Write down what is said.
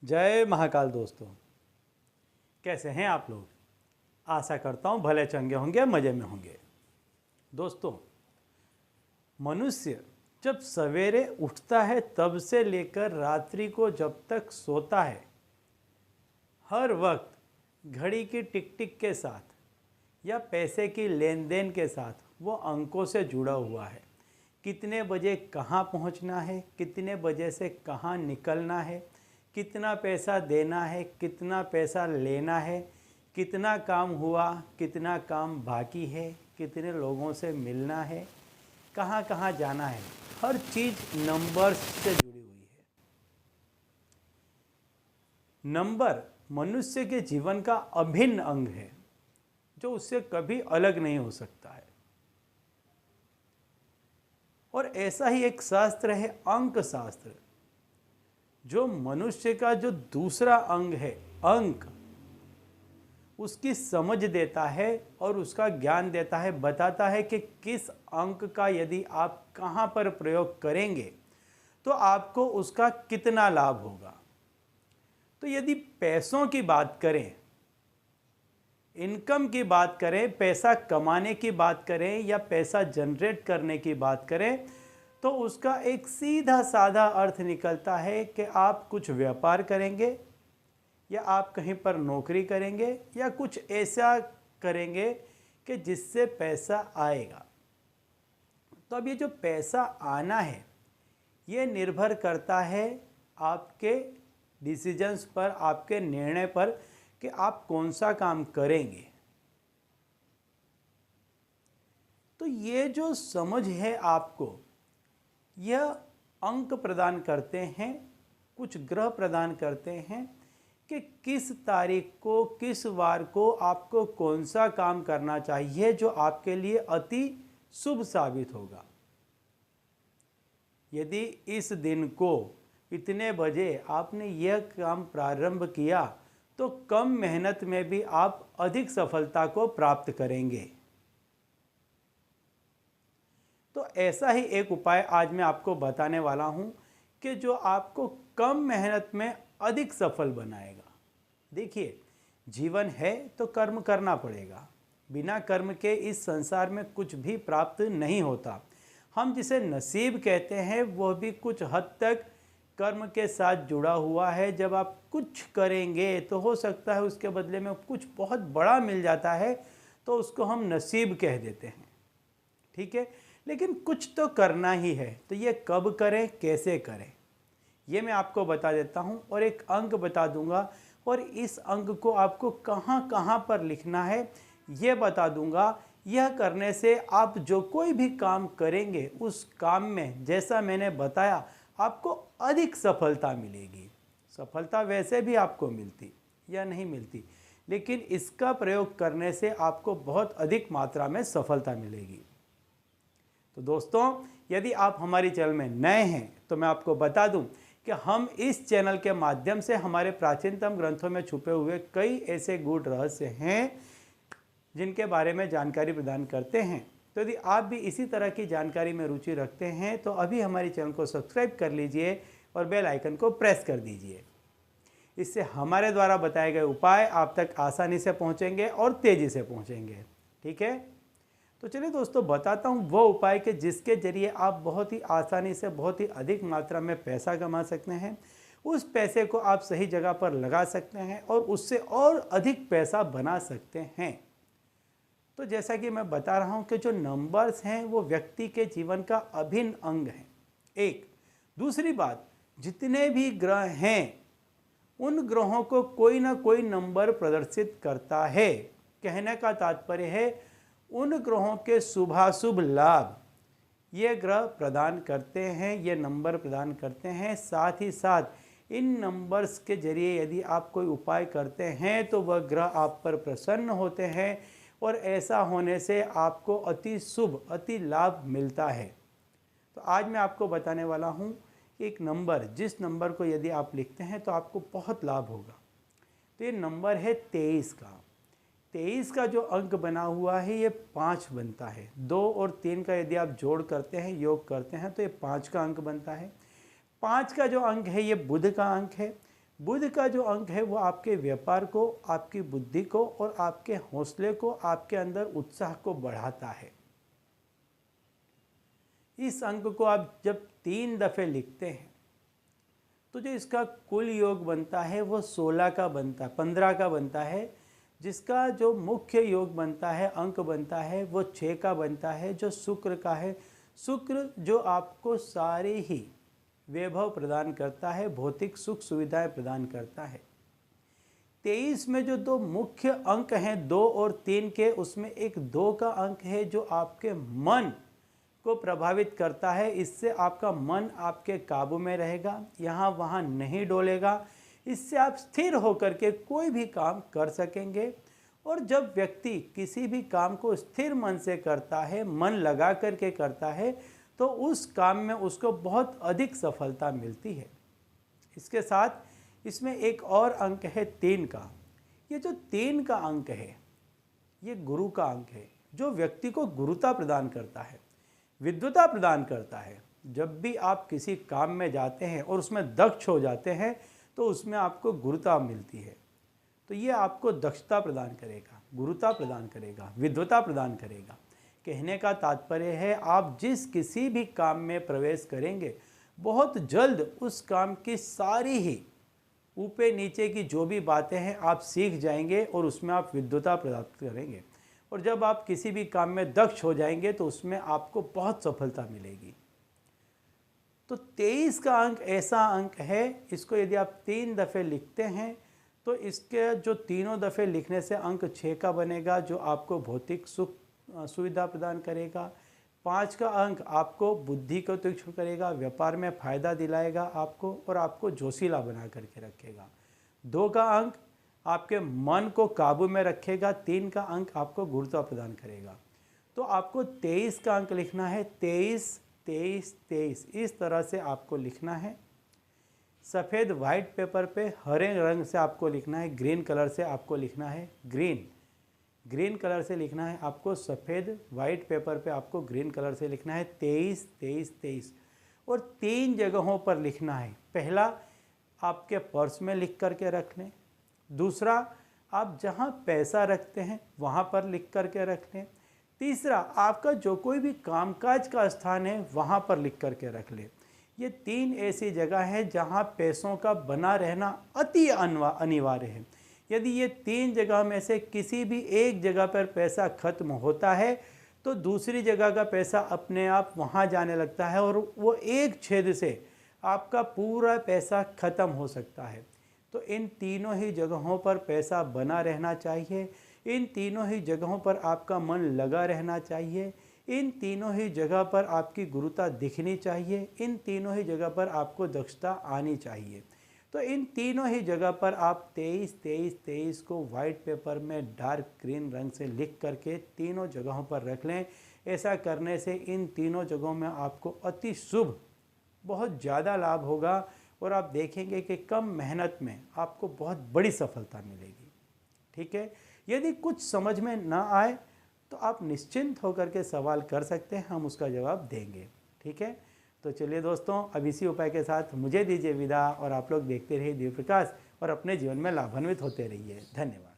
जय महाकाल दोस्तों, कैसे हैं आप लोग। आशा करता हूँ भले चंगे होंगे, मज़े में होंगे। दोस्तों, मनुष्य जब सवेरे उठता है तब से लेकर रात्रि को जब तक सोता है, हर वक्त घड़ी की टिक टिक के साथ या पैसे की लेन देन के साथ वो अंकों से जुड़ा हुआ है। कितने बजे कहाँ पहुँचना है, कितने बजे से कहाँ निकलना है, कितना पैसा देना है, कितना पैसा लेना है, कितना काम हुआ, कितना काम बाकी है, कितने लोगों से मिलना है, कहाँ कहाँ जाना है, हर चीज़ नंबर्स से जुड़ी हुई है। नंबर मनुष्य के जीवन का अभिन्न अंग है जो उससे कभी अलग नहीं हो सकता है। और ऐसा ही एक शास्त्र है अंक शास्त्र, जो मनुष्य का जो दूसरा अंग है अंक, उसकी समझ देता है और उसका ज्ञान देता है, बताता है कि किस अंक का यदि आप कहाँ पर प्रयोग करेंगे तो आपको उसका कितना लाभ होगा। तो यदि पैसों की बात करें, इनकम की बात करें, पैसा कमाने की बात करें या पैसा जनरेट करने की बात करें, तो उसका एक सीधा साधा अर्थ निकलता है कि आप कुछ व्यापार करेंगे या आप कहीं पर नौकरी करेंगे या कुछ ऐसा करेंगे कि जिससे पैसा आएगा। तो अब ये जो पैसा आना है ये निर्भर करता है आपके डिसीजंस पर, आपके निर्णय पर कि आप कौन सा काम करेंगे। तो ये जो समझ है आपको, यह अंक प्रदान करते हैं, कुछ ग्रह प्रदान करते हैं कि किस तारीख को, किस वार को आपको कौन सा काम करना चाहिए जो आपके लिए अति शुभ साबित होगा। यदि इस दिन को इतने बजे आपने यह काम प्रारंभ किया तो कम मेहनत में भी आप अधिक सफलता को प्राप्त करेंगे। तो ऐसा ही एक उपाय आज मैं आपको बताने वाला हूं कि जो आपको कम मेहनत में अधिक सफल बनाएगा। देखिए, जीवन है तो कर्म करना पड़ेगा। बिना कर्म के इस संसार में कुछ भी प्राप्त नहीं होता। हम जिसे नसीब कहते हैं वह भी कुछ हद तक कर्म के साथ जुड़ा हुआ है। जब आप कुछ करेंगे तो हो सकता है उसके बदले में कुछ बहुत बड़ा मिल जाता है, तो उसको हम नसीब कह देते हैं। ठीक है, लेकिन कुछ तो करना ही है। तो ये कब करें, कैसे करें, ये मैं आपको बता देता हूँ और एक अंक बता दूंगा, और इस अंक को आपको कहाँ कहाँ पर लिखना है ये बता दूंगा। यह करने से आप जो कोई भी काम करेंगे उस काम में, जैसा मैंने बताया, आपको अधिक सफलता मिलेगी। सफलता वैसे भी आपको मिलती या नहीं मिलती, लेकिन इसका प्रयोग करने से आपको बहुत अधिक मात्रा में सफलता मिलेगी। तो दोस्तों, यदि आप हमारी चैनल में नए हैं तो मैं आपको बता दूं कि हम इस चैनल के माध्यम से हमारे प्राचीनतम ग्रंथों में छुपे हुए कई ऐसे गूढ़ रहस्य हैं जिनके बारे में जानकारी प्रदान करते हैं। तो यदि आप भी इसी तरह की जानकारी में रुचि रखते हैं तो अभी हमारे चैनल को सब्सक्राइब कर लीजिए और बेल आइकन को प्रेस कर दीजिए। इससे हमारे द्वारा बताए गए उपाय आप तक आसानी से पहुंचेंगे और तेज़ी से पहुंचेंगे। ठीक है, तो चलिए दोस्तों, बताता हूं वो उपाय के जिसके जरिए आप बहुत ही आसानी से बहुत ही अधिक मात्रा में पैसा कमा सकते हैं। उस पैसे को आप सही जगह पर लगा सकते हैं और उससे और अधिक पैसा बना सकते हैं। तो जैसा कि मैं बता रहा हूं कि जो नंबर्स हैं वो व्यक्ति के जीवन का अभिन्न अंग हैं। एक दूसरी बात, जितने भी ग्रह हैं उन ग्रहों को कोई ना कोई नंबर प्रदर्शित करता है। कहने का तात्पर्य है उन ग्रहों के शुभाशुभ लाभ ये ग्रह प्रदान करते हैं, ये नंबर प्रदान करते हैं। साथ ही साथ इन नंबर्स के जरिए यदि आप कोई उपाय करते हैं तो वह ग्रह आप पर प्रसन्न होते हैं और ऐसा होने से आपको अति शुभ, अति लाभ मिलता है। तो आज मैं आपको बताने वाला हूँ एक नंबर, जिस नंबर को यदि आप लिखते हैं तो आपको बहुत लाभ होगा। तो ये नंबर है 23 का। 23 का जो अंक बना हुआ है ये 5 बनता है। 2 और 3 का यदि आप जोड़ करते हैं, योग करते हैं, तो ये 5 का अंक बनता है। 5 का जो अंक है ये बुध का अंक है। बुध का जो अंक है वो आपके व्यापार को, आपकी बुद्धि को और आपके हौसले को, आपके अंदर उत्साह को बढ़ाता है। इस अंक को आप जब 3 दफ़े लिखते हैं तो जो इसका कुल योग बनता है वो 16 का बनता है, 15 का बनता है। जिसका जो मुख्य योग बनता है, अंक बनता है, वो 6 का बनता है, जो शुक्र का है। शुक्र जो आपको सारे ही वैभव प्रदान करता है, भौतिक सुख सुविधाएं प्रदान करता है। 23 में जो 2 मुख्य अंक हैं 2 और 3 के, उसमें एक 2 का अंक है जो आपके मन को प्रभावित करता है। इससे आपका मन आपके काबू में रहेगा, यहाँ वहाँ नहीं डोलेगा। इससे आप स्थिर होकर के कोई भी काम कर सकेंगे। और जब व्यक्ति किसी भी काम को स्थिर मन से करता है, मन लगा करके करता है, तो उस काम में उसको बहुत अधिक सफलता मिलती है। इसके साथ इसमें एक और अंक है 3 का। ये जो 3 का अंक है ये गुरु का अंक है, जो व्यक्ति को गुरुता प्रदान करता है, विद्वता प्रदान करता है। जब भी आप किसी काम में जाते हैं और उसमें दक्ष हो जाते हैं तो उसमें आपको गुरुता मिलती है। तो ये आपको दक्षता प्रदान करेगा, गुरुता प्रदान करेगा, विद्वता प्रदान करेगा। कहने का तात्पर्य है आप जिस किसी भी काम में प्रवेश करेंगे बहुत जल्द उस काम की सारी ही ऊपर नीचे की जो भी बातें हैं आप सीख जाएंगे और उसमें आप विद्वता प्राप्त करेंगे। और जब आप किसी भी काम में दक्ष हो जाएंगे तो उसमें आपको बहुत सफलता मिलेगी। तो 23 का अंक ऐसा अंक है, इसको यदि आप 3 दफ़े लिखते हैं तो इसके जो तीनों दफ़े लिखने से अंक 6 का बनेगा, जो आपको भौतिक सुख सुविधा प्रदान करेगा। 5 का अंक आपको बुद्धि को तीक्ष्ण करेगा, व्यापार में फ़ायदा दिलाएगा आपको और आपको जोशीला बना करके रखेगा। 2 का अंक आपके मन को काबू में रखेगा। 3 का अंक आपको गुरुता प्रदान करेगा। तो आपको 23 का अंक लिखना है, 23 23 23 इस तरह से आपको लिखना है। सफ़ेद वाइट पेपर पे हरे रंग से आपको लिखना है, ग्रीन कलर से आपको लिखना है, ग्रीन कलर से लिखना है आपको। सफ़ेद वाइट पेपर पे आपको ग्रीन कलर से लिखना है 23 23 23 और 3 जगहों पर लिखना है। पहला आपके पर्स में लिख करके रख लें, दूसरा आप जहाँ पैसा रखते हैं वहाँ पर लिख करके रख लें, तीसरा आपका जो कोई भी कामकाज का स्थान है वहाँ पर लिख करके रख लें। ये 3 ऐसी जगह है जहाँ पैसों का बना रहना अति अनिवार्य है। यदि ये 3 जगह में से किसी भी एक जगह पर पैसा खत्म होता है तो दूसरी जगह का पैसा अपने आप वहाँ जाने लगता है और वो एक छेद से आपका पूरा पैसा खत्म हो सकता है। तो इन तीनों ही जगहों पर पैसा बना रहना चाहिए, इन तीनों ही जगहों पर आपका मन लगा रहना चाहिए, इन तीनों ही जगह पर आपकी गुरुता दिखनी चाहिए, इन तीनों ही जगह पर आपको दक्षता आनी चाहिए। तो इन तीनों ही जगह पर आप 23 23 23 को वाइट पेपर में डार्क ग्रीन रंग से लिख करके तीनों जगहों पर रख लें। ऐसा करने से इन तीनों जगहों में आपको अति शुभ बहुत ज़्यादा लाभ होगा और आप देखेंगे कि कम मेहनत में आपको बहुत बड़ी सफलता मिलेगी। ठीक है, यदि कुछ समझ में ना आए तो आप निश्चिंत होकर के सवाल कर सकते हैं, हम उसका जवाब देंगे। ठीक है, तो चलिए दोस्तों, अब इसी उपाय के साथ मुझे दीजिए विदा और आप लोग देखते रहिए दिव्य प्रकाश और अपने जीवन में लाभान्वित होते रहिए। धन्यवाद।